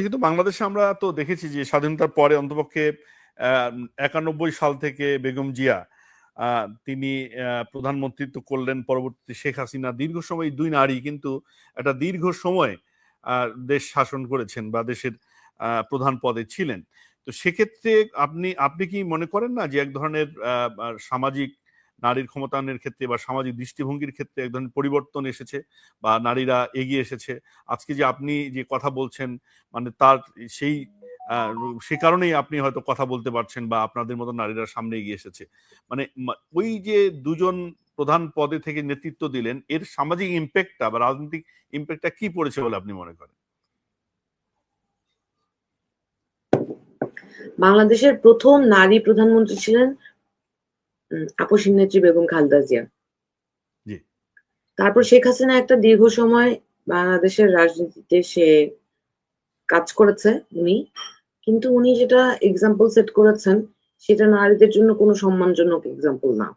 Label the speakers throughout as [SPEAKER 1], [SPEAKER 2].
[SPEAKER 1] কিন্তু বাংলাদেশে আমরা তো দেখেছি যে স্বাধীনতার পরে অন্তপক্ষে 91 সাল থেকে বেগম জিয়া তিনি প্রধানমন্ত্রিত্ব করলেন, পরবর্তীতে শেখ হাসিনা, দীর্ঘ সময় দুই নারী কিন্তু একটা দীর্ঘ সময় দেশ শাসন করেছেন বা দেশের প্রধান পদে ছিলেন। তো সেক্ষেত্রে আপনি আপনি কি মনে করেন না যে এক ধরনের সামাজিক নারীর ক্ষমতায়নের ক্ষেত্রে বা সামাজিক দৃষ্টিভঙ্গির ক্ষেত্রে এক ধরনের পরিবর্তন এসেছে বা নারীরা এগিয়ে এসেছে? আজকে যে আপনি যে কথা বলছেন, মানে তার সেই সে কারণেই আপনি হয়তো কথা বলতে পারছেন বা আপনাদের মতো নারীরা সামনে এগিয়ে এসেছে। মানে ওই যে দুজন প্রধান পদে থেকে নেতৃত্ব দিলেন, এর সামাজিক ইম্প্যাক্টটা বা রাজনৈতিক ইম্প্যাক্টটা কি পড়েছে বলে আপনি মনে করেন?
[SPEAKER 2] বাংলাদেশের প্রথম নারী প্রধানমন্ত্রী ছিলেন আপসীন নেত্রী বেগম খালেদা জিয়া।
[SPEAKER 1] জি।
[SPEAKER 2] তারপর শেখ হাসিনা একটা দীর্ঘ সময় বাংলাদেশের রাজনীতিতে সে কাজ করেছে উনি, কিন্তু উনি যেটা এক্সাম্পল সেট করেছেন সেটা নারীদের জন্য কোনো সম্মানজনক এক্সাম্পল না।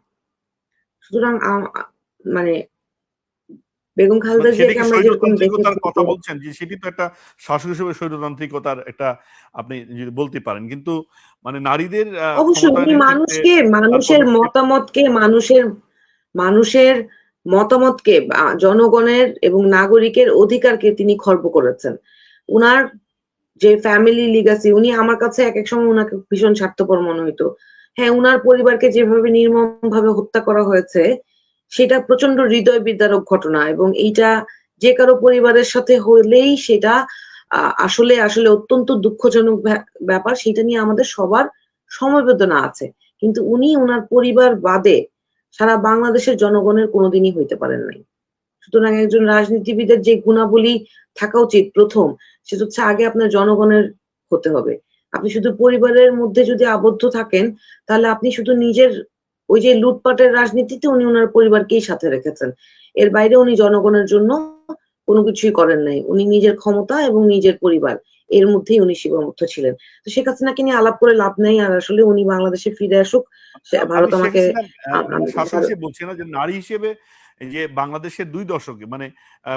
[SPEAKER 2] সুতরাং মানে বেগম খালেদা
[SPEAKER 1] সেটা
[SPEAKER 2] জিয়াকে
[SPEAKER 1] কি
[SPEAKER 2] আমরা যেরকম
[SPEAKER 1] স্বৈরতান্ত্রিকতার
[SPEAKER 2] দেখেছি,
[SPEAKER 1] কথা বলছেন যে সেটি তো একটা শাসক হিসেবে স্বৈরতান্ত্রিকতার একটা আপনি যদি বলতে পারেন, কিন্তু মানে নারীদের
[SPEAKER 2] অবশ্যই উনি
[SPEAKER 1] ক্ষমতায়নের ক্ষেত্রে
[SPEAKER 2] মানুষকে,
[SPEAKER 1] তার
[SPEAKER 2] মানুষের
[SPEAKER 1] পদক্ষেপ।
[SPEAKER 2] মতামতকে, মানুষের মতামতকে, জনগণের এবং নাগরিকের অধিকারকে তিনি খর্ব করেছেন। উনার যে ফ্যামিলি লিগাসি, উনি আমার কাছে এক এক সময় উনাকে ভীষণ স্বার্থপর মনে হইতো। হ্যাঁ, উনার পরিবারকে যেভাবে নির্মম ভাবে হত্যা করা হয়েছে সেটা প্রচন্ড হৃদয় বিদারক ঘটনা, এবং এইটা যে কারো পরিবারের সাথে হলেই সেটা আসলে আসলে অত্যন্ত দুঃখজনক ব্যাপার। সেটা নিয়ে আমাদের সবার সমবেদনা আছে, কিন্তু উনি ওনার পরিবার বাদে সারা বাংলাদেশের জনগণের কোনোদিনই হইতে পারেন নাই। সুতরাং একজন রাজনীতিবিদের যে গুণাবলী থাকা উচিত প্রথম, সেটা হচ্ছে আগে আপনার জনগণের হতে হবে। আপনি শুধু পরিবারের মধ্যে যদি আবদ্ধ থাকেন তাহলে আপনি শুধু নিজের ওই যে লুটপাটের রাজনীতিতে উনি ওনার পরিবারকেই সাথে রেখেছেন। এর বাইরে উনি জনগণের জন্য কোনো কিছুই করেন নাই। উনি নিজের ক্ষমতা এবং নিজের পরিবার এর মধ্যেই উনি সীমাবদ্ধ ছিলেন। তো শেখ হাসিনাকে নিয়ে আলাপ করে লাভ নাই। আর আসলে উনি বাংলাদেশে ফিরে আসুক,
[SPEAKER 1] আমি
[SPEAKER 2] ভারত
[SPEAKER 1] শেখ
[SPEAKER 2] আমাকে
[SPEAKER 1] হাসিনা মানে শাসক হিসেবে বলছি না, যে নারী হিসেবে এই যে বাংলাদেশের 2 দশকে মানে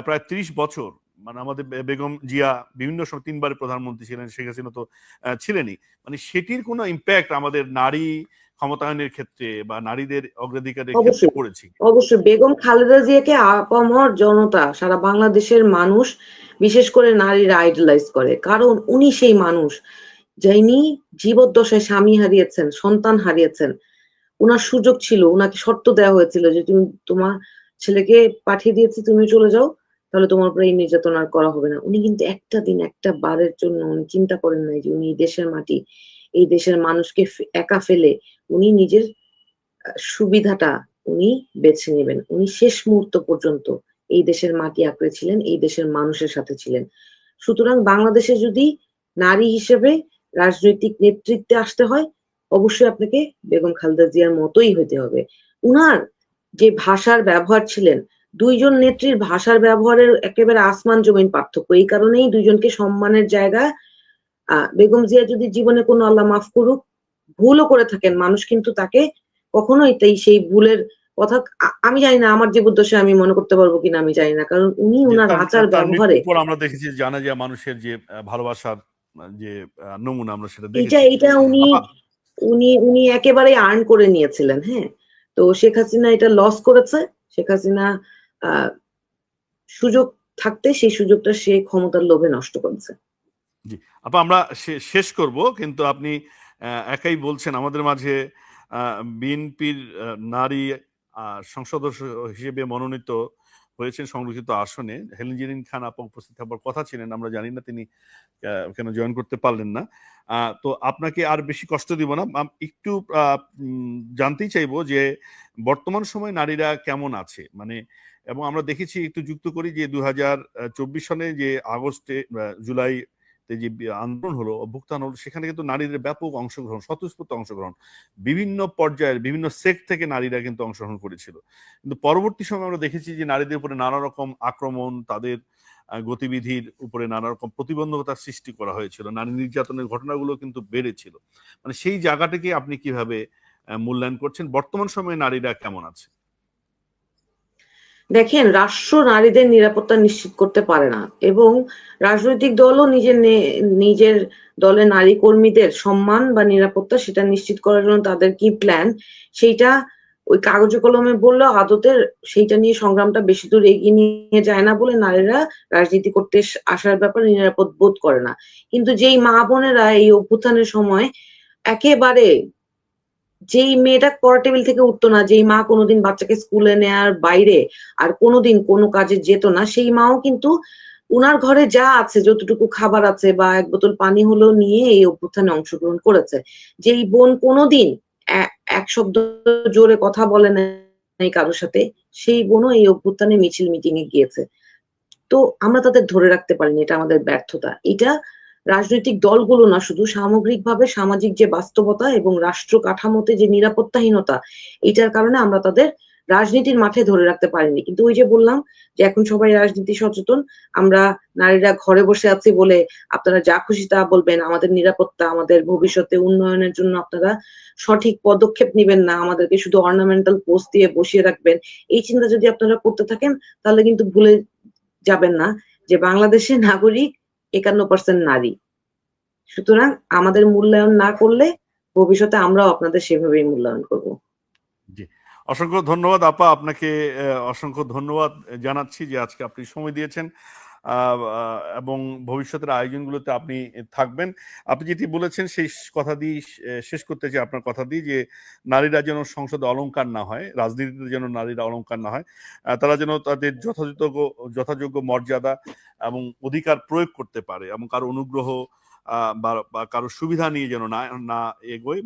[SPEAKER 1] প্রায় 30 বছর, মানে আমাদের বেগম জিয়া বিভিন্ন সময় 3 বারের প্রধানমন্ত্রী ছিলেন, শেখ হাসিনা তো ছিলেনই। মানে সেটির কোনো ইম্প্যাক্ট আমাদের নারী ক্ষমতায়নের ক্ষেত্রে বা নারীদের অগ্রাধিকারের ক্ষেত্রে
[SPEAKER 2] অবশ্যই,
[SPEAKER 1] পড়েছে?
[SPEAKER 2] অবশ্যই বেগম খালেদা জিয়াকে আপামর জনতা, সারা বাংলাদেশের মানুষ, বিশেষ করে নারীরা আইডলাইজ করে, কারণ উনি সেই মানুষ যিনি জীবদ্দশায় স্বামী হারিয়েছেন, সন্তান হারিয়েছেন। উনার সুযোগ ছিল, উনাকে শর্ত দেওয়া হয়েছিল যে তুমি তোমার ছেলেকে পাঠিয়ে দিয়েছি, তুমি চলে যাও, তাহলে তোমার উপরে এই নির্যাতন আর করা হবে না। উনি কিন্তু একটা দিন, একটা বারের জন্য উনি চিন্তা করেন নাই যে উনি এই দেশের মাটি, এই দেশের মানুষকে একা ফেলে উনি নিজের সুবিধাটা উনি বেছে নেবেন। উনি শেষ মুহূর্ত পর্যন্ত এই দেশের মাটি আঁকড়ে ছিলেন, এই দেশের মানুষের সাথে ছিলেন। সুতরাং বাংলাদেশে যদি নারী হিসেবে রাজনৈতিক নেতৃত্বে আসতে হয়, অবশ্যই আপনাকে বেগম খালেদা জিয়ার মতোই হতে হবে। উনার যে ভাষার ব্যবহার ছিলেন, দুইজন নেত্রীর ভাষার ব্যবহারের একেবারে আসমান জমিন পার্থক্য। এই কারণেই দুইজনকে সম্মানের জায়গা। বেগম জিয়া যদি জীবনে কোনো, আল্লাহ মাফ করুক, ভুলও করে থাকেন, মানুষ কিন্তু তাকে কখনোই সেই ভুলের কথা, আমি জানি না আমার জীবদ্দশায় আমি মনে করতে পারবো কিনা আমি জানি না, কারণ উনি
[SPEAKER 1] যে
[SPEAKER 2] উনার
[SPEAKER 1] তার
[SPEAKER 2] আচার
[SPEAKER 1] তার
[SPEAKER 2] ব্যবহারে
[SPEAKER 1] মৃত্যুর পর আমরা দেখেছি জানা যায় মানুষের যে ভালোবাসার যে নমুনা আমরা সেটা
[SPEAKER 2] এইটা
[SPEAKER 1] দেখেছি।
[SPEAKER 2] এইটা উনি
[SPEAKER 1] আপা
[SPEAKER 2] উনি উনি একেবারে আর্ন করে নিয়েছিলেন। হ্যাঁ, তো শেখ হাসিনা এটা লস করেছে। শেখ হাসিনা আহ সুযোগ থাকতে সেই সুযোগটা সে ক্ষমতার লোভে নষ্ট করেছে।
[SPEAKER 1] জি, আপা আমরা শেষ করব, কিন্তু আপনি একাই বলছেন আমাদের মাঝে বিএনপির নারী সংসদ সদস্য হিসেবে মনোনীত হয়েছেন সংরক্ষিত আসনে। হেলেন জেরিন খান আপা উপস্থিত থাকার কথা ছিলেন, আমরা জানি না তিনি কেন জয়েন করতে পারলেন না। তো আপনাকে আর বেশি কষ্ট দিব না, একটু জানতেই চাইবো যে বর্তমান সময়ে নারীরা কেমন আছে, মানে এবং আমরা দেখেছি, একটু যুক্ত করি যে 2024 সনে যে আগস্টে জুলাই যে আন্দোলন হলো, অভ্যুত্থান হলো, সেখানে কিন্তু নারীদের ব্যাপক অংশগ্রহণ, স্বতঃস্ফূর্ত অংশগ্রহণ, বিভিন্ন পর্যায়ের বিভিন্ন সেক্ট থেকে নারীরা কিন্তু অংশগ্রহণ করেছিল। কিন্তু পরবর্তী সময় আমরা দেখেছি যে নারীদের উপরে নানা রকম আক্রমণ, তাদের গতিবিধির উপরে নানা রকম প্রতিবন্ধকতার সৃষ্টি করা হয়েছিল, নারী নির্যাতনের ঘটনাগুলো কিন্তু বেড়েছিল। মানে সেই জায়গাটাকে আপনি কিভাবে মূল্যায়ন করছেন? বর্তমান সময়ে নারীরা কেমন আছে?
[SPEAKER 2] দেখেন, রাষ্ট্র নারীদের নিরাপত্তা নিশ্চিত করতে পারে না, এবং রাজনৈতিক দলও নিজের দলের নারী কর্মীদের সম্মান বা নিরাপত্তা সেটা নিশ্চিত করার জন্য তাদের কি প্ল্যান, সেইটা ওই কাগজে কলমে বললেও আদতের সেইটা নিয়ে সংগ্রামটা বেশি দূর এগিয়ে নিয়ে যায় না বলে নারীরা রাজনীতি করতে আসার ব্যাপারে নিরাপদ বোধ করে না। কিন্তু যেই মা বোনেরা এই অভ্যুত্থানের সময় একেবারে, যেই মেয়েটা পড়া টেবিল থেকে উঠতো না, যেই মা কোনোদিন বাচ্চাকে স্কুলে নেয়ার বাইরে আর কোনোদিন কোনো কাজে যেত না, সেই মাও কিন্তু উনার ঘরে যা আছে, যতটুকু খাবার আছে বা এক বোতল পানি হলেও নিয়ে এই অভ্যুত্থানে অংশগ্রহণ করেছে। যেই বোন কোনোদিন এক শব্দ জোরে কথা বলে নাই কারোর সাথে, সেই বোনও এই অভ্যুত্থানে মিছিল মিটিং এ গিয়েছে। তো আমরা তাদের ধরে রাখতে পারিনি, এটা আমাদের ব্যর্থতা। এটা রাজনৈতিক দলগুলো না, শুধু সামগ্রিকভাবে সামাজিক যে বাস্তবতা এবং রাষ্ট্র কাঠামোতে যে নিরাপত্তাহীনতা, এটার কারণে আমরা তাদের রাজনীতির মাঠে ধরে রাখতে পারিনি। কিন্তু ওই যে বললাম যে এখন সবাই রাজনীতি সচেতন, আমরা নারীরা ঘরে বসে আছি বলে আপনারা যা খুশি তা বলবেন, আমাদের নিরাপত্তা, আমাদের ভবিষ্যতে উন্নয়নের জন্য আপনারা সঠিক পদক্ষেপ নিবেন না, আমাদেরকে শুধু অর্নামেন্টাল পোস্ট দিয়ে বসিয়ে রাখবেন, এই চিন্তা যদি আপনারা করতে থাকেন, তাহলে কিন্তু ভুলে যাবেন না যে বাংলাদেশের নাগরিক 51% নারী। সুতরাং আমাদের মূল্যায়ন না করলে ভবিষ্যতে আমরাও আপনাদের সেভাবেই মূল্যায়ন করব।
[SPEAKER 1] জি, অসংখ্য ধন্যবাদ আপা, আপনাকে অসংখ্য ধন্যবাদ জানাচ্ছি যে আজকে আপনি সময় দিয়েছেন এবং ভবিষ্যতের আয়োজনগুলোতে আপনি থাকবেন। আপনি যেটি বলেছেন সেই কথা দিয়ে শেষ করতে চাই, আপনার কথা দিয়ে, যে নারীরা যেন সংসদে অলংকার না হয়, রাজনীতিতে যেন নারীরা অলংকার না হয়, তারা যেন তাদের যথাযোগ্য মর্যাদা এবং অধিকার প্রয়োগ করতে পারে, এবং কারো অনুগ্রহ বা কারো সুবিধা নিয়ে যেন না এগোয়।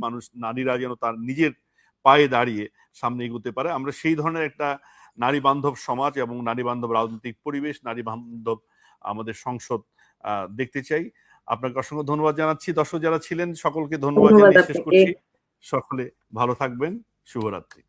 [SPEAKER 1] নারীরা যেন তার নিজের পায়ে দাঁড়িয়ে সামনে এগোতে পারে। আমরা সেই ধরনের একটা নারী বান্ধব সমাজ এবং নারী বান্ধব রাজনৈতিক পরিবেশ, নারী বান্ধব আমাদের সংসদ দেখতে চাই। আপনাকে অসংখ্য ধন্যবাদ জানাচ্ছি। দর্শক যারা ছিলেন সকলকে ধন্যবাদ
[SPEAKER 2] ধন্যবাদ
[SPEAKER 1] জানিয়ে শেষ
[SPEAKER 2] আপনাকে।
[SPEAKER 1] করছি। সকলে ভালো থাকবেন। শুভরাত্রি।